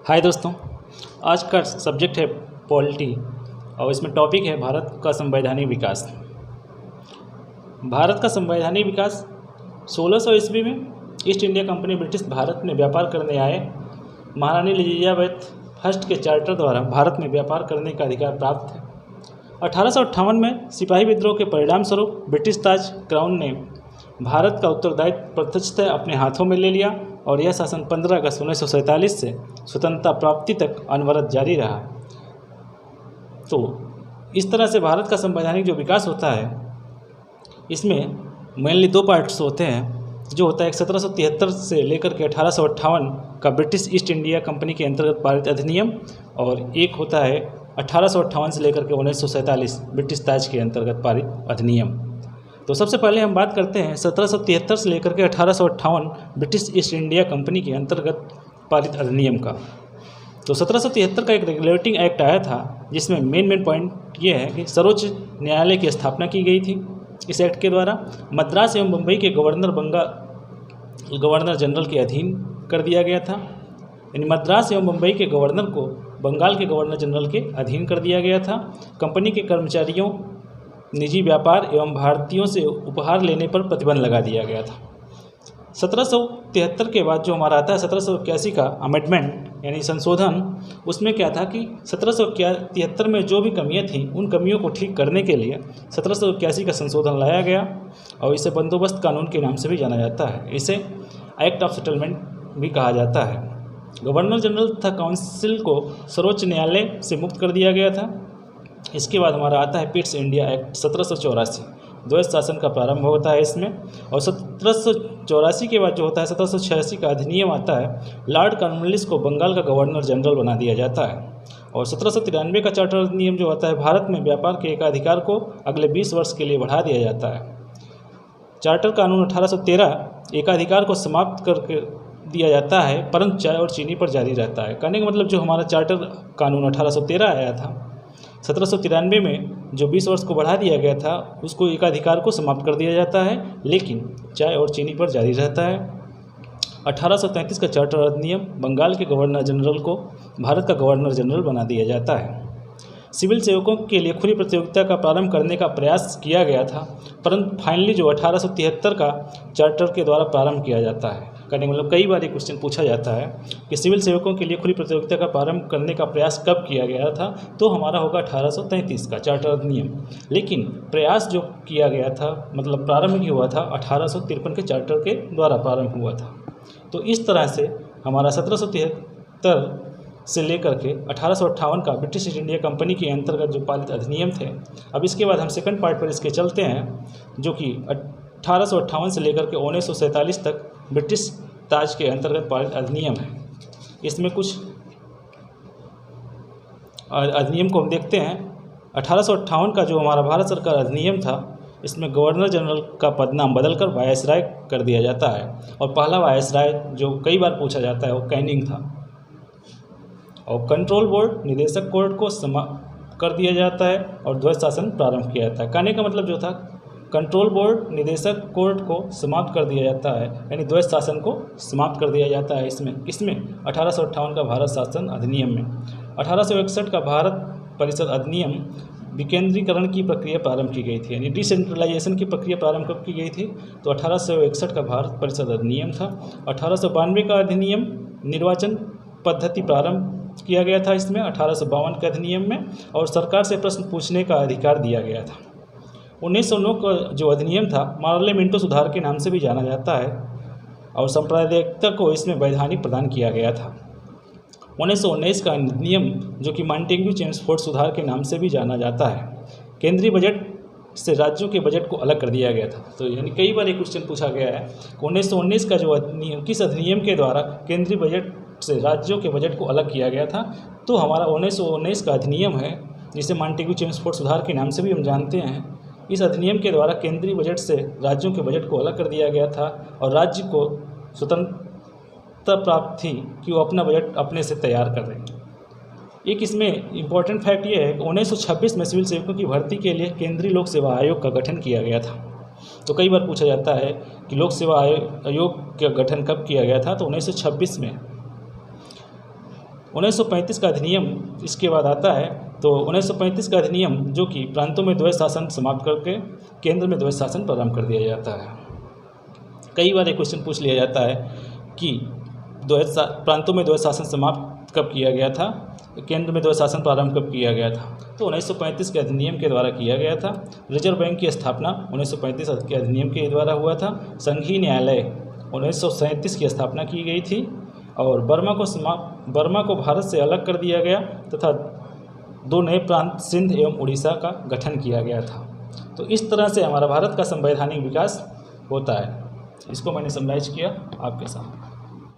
हाय दोस्तों, आज का सब्जेक्ट है पॉलिटी और इसमें टॉपिक है भारत का संवैधानिक विकास। भारत का संवैधानिक विकास 1600 ईस्वी में east India company British Bharat में व्यापार करने आए महारानी एलिजाबेथ फर्स्ट के चार्टर द्वारा भारत में व्यापार करने का अधिकार प्राप्त है। 1858 में सिपाही विद्रोह के परिणाम स्वरूप ब्रिटिश ताज क्राउन ने भारत का उत्तरदायित्व प्रत्यक्षतः अपने हाथों में ले लिया और यह शासन 15 अगस्त 1947 से स्वतंत्रता प्राप्ति तक अनवरत जारी रहा। तो इस तरह से भारत का संवैधानिक जो विकास होता है, इसमें मेनली दो पार्ट्स होते हैं। जो होता है 1773 से लेकर के 1858 का ब्रिटिश ईस्ट इंडिया कंपनी के अंतर्गत पारित अधिनियम, और एक होता है 1858 से लेकर के 1947 ब्रिटिश ताज के अंतर्गत पारित अधिनियम। तो सबसे पहले हम बात करते हैं 1773 से लेकर के 1858 ब्रिटिश ईस्ट इंडिया कंपनी के अंतर्गत पारित अधिनियम का। तो 1773 का एक रेगुलेटिंग एक्ट आया था, जिसमें मेन पॉइंट ये है कि सर्वोच्च न्यायालय की स्थापना की गई थी। इस एक्ट के द्वारा मद्रास एवं मुंबई के गवर्नर जनरल के अधीन कर दिया गया था। यानी मद्रास एवं मुंबई के गवर्नर को बंगाल के गवर्नर जनरल के अधीन कर दिया गया था। कंपनी के कर्मचारियों, निजी व्यापार एवं भारतीयों से उपहार लेने पर प्रतिबंध लगा दिया गया था। 1773 के बाद जो हमारा आता है 1781 का अमेंडमेंट यानी संशोधन, उसमें क्या था कि 1773 में जो भी कमियां थीं उन कमियों को ठीक करने के लिए 1781 का संशोधन लाया गया और इसे बंदोबस्त कानून के नाम से भी जाना जाता है। इसे एक्ट ऑफ सेटलमेंट भी कहा जाता है। गवर्नर जनरल तथा काउंसिल को सर्वोच्च न्यायालय से मुक्त कर दिया गया था। इसके बाद हमारा आता है पिट्स इंडिया एक्ट 1784। द्वैध शासन का प्रारंभ होता है इसमें। और 1784 के बाद जो होता है 1786 का अधिनियम आता है। लॉर्ड कॉर्नवालिस को बंगाल का गवर्नर जनरल बना दिया जाता है। और 1793 का चार्टर अधिनियम जो आता है, भारत में व्यापार के एकाधिकार को अगले 20 वर्ष के लिए बढ़ा दिया जाता है। चार्टर कानून 1813 एकाधिकार को समाप्त करके दिया जाता है, परंतु चाय और चीनी पर जारी रहता है। कहने का मतलब जो हमारा चार्टर कानून 1813 आया था 1793 में, जो 20 वर्ष को बढ़ा दिया गया था, उसको एकाधिकार को समाप्त कर दिया जाता है, लेकिन चाय और चीनी पर जारी रहता है। 1833 का चार्टर अधिनियम बंगाल के गवर्नर जनरल को भारत का गवर्नर जनरल बना दिया जाता है। सिविल सेवकों के लिए खुली प्रतियोगिता का प्रारंभ करने का प्रयास किया गया था, परंतु फाइनली जो 1873 का चार्टर के द्वारा प्रारंभ किया जाता है। कहने मतलब कई बार ये क्वेश्चन पूछा जाता है कि सिविल सेवकों के लिए खुली प्रतियोगिता का प्रारंभ करने का प्रयास कब किया गया था, तो हमारा होगा 1833 का चार्टर अधिनियम। लेकिन प्रयास जो किया गया था, मतलब प्रारंभ ही हुआ था 1853 के चार्टर के द्वारा प्रारंभ हुआ था। तो इस तरह से हमारा 1773 से लेकर के 1858 का ब्रिटिश ईस्ट इंडिया कंपनी के अंतर्गत जो पालित अधिनियम थे। अब इसके बाद हम सेकंड पार्ट पर इसके चलते हैं, जो कि 1858 से लेकर के 1947 तक ब्रिटिश ताज के अंतर्गत पारित अधिनियम है। इसमें कुछ अधिनियम को हम देखते हैं। 1858 का जो हमारा भारत सरकार अधिनियम था, इसमें गवर्नर जनरल का पदनाम बदलकर वायसराय कर दिया जाता है, और पहला वायसराय जो कई बार पूछा जाता है वो कैनिंग था। और कंट्रोल बोर्ड निदेशक कोर्ट को समाप्त कर दिया जाता है और द्वैध शासन प्रारंभ किया जाता है। कहने का मतलब जो था, कंट्रोल बोर्ड निदेशक कोर्ट को समाप्त कर दिया जाता है, यानी द्वैध शासन को समाप्त कर दिया जाता है। इसमें 1858 का भारत शासन अधिनियम में। 1861 का भारत परिषद अधिनियम विकेंद्रीकरण की प्रक्रिया प्रारंभ की गई थी, यानी डिसेंट्रलाइजेशन की प्रक्रिया प्रारंभ कब की गई थी, तो 1861 का भारत परिषद अधिनियम था। 1892 का अधिनियम निर्वाचन पद्धति प्रारंभ किया गया था इसमें 1852 के अधिनियम में, और सरकार से प्रश्न पूछने का अधिकार दिया गया था। 1909 का जो अधिनियम था पार्लियामेंटो सुधार के नाम से भी जाना जाता है, और सांप्रदायिकता को इसमें वैधानिक प्रदान किया गया था। 1919 का अधिनियम जो कि मॉन्टेग्यू चेम्सफोर्ड सुधार के नाम से भी जाना जाता है। केंद्रीय बजट से राज्यों के बजट को अलग कर दिया गया था। तो यानी कई बार एक क्वेश्चन पूछा गया है कि 1919 का जो अधिनियम, किस अधिनियम के द्वारा केंद्रीय बजट से राज्यों के बजट को अलग किया गया था, तो हमारा 1919 का अधिनियम है, जिसे मॉन्टेग्यू चेम्सफोर्ड सुधार के नाम से भी हम जानते हैं। इस अधिनियम के द्वारा केंद्रीय बजट से राज्यों के बजट को अलग कर दिया गया था, और राज्य को स्वतंत्रता प्राप्त थी कि वो अपना बजट अपने से तैयार कर दें। एक इसमें इम्पॉर्टेंट फैक्ट ये है कि 1926 में सिविल सेवकों की भर्ती के लिए केंद्रीय लोक सेवा आयोग का गठन किया गया था। तो कई बार पूछा जाता है कि लोक सेवा आयोग का गठन कब किया गया था, तो 1926 में। 1935 का अधिनियम इसके बाद आता है। तो 1935 का अधिनियम जो कि प्रांतों में द्वैध शासन समाप्त करके केंद्र में द्वैध शासन प्रारंभ कर दिया जाता है। कई बार एक क्वेश्चन पूछ लिया जाता है कि प्रांतों में द्वैध शासन समाप्त कब किया गया था, केंद्र में द्वैध शासन प्रारंभ कब किया गया था। तो 1935 के अधिनियम के द्वारा किया गया था। रिजर्व बैंक की स्थापना 1935 के अधिनियम के द्वारा हुआ था। संघीय न्यायालय 1937 की स्थापना की गई थी और बर्मा को भारत से अलग कर दिया गया तथा 2 नए प्रांत सिंध एवं उड़ीसा का गठन किया गया था। तो इस तरह से हमारा भारत का संवैधानिक विकास होता है। इसको मैंने समराइज किया आपके साथ।